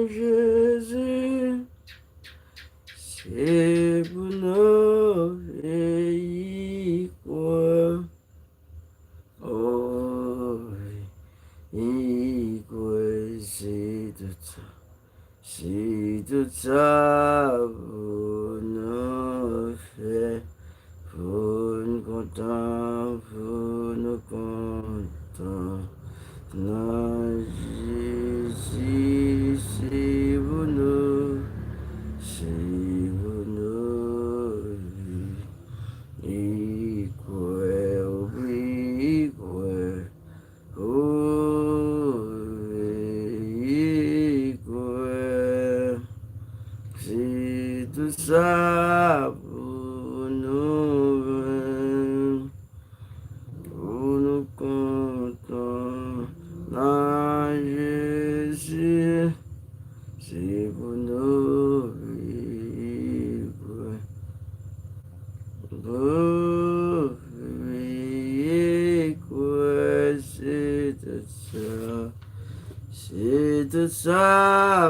Jésus, c'est pour nous et quoi. Oh, et quoi, c'est tout ça pour nous faire, pour nous content, pour nous content. Non, Jésus, c'est pour nous, et quoi, oui, quoi, oh, et quoi, c'est tout ça pour nous contents. Non, Jésus, c'est pour nous vivre. Oh, oui, quoi, c'est tout ça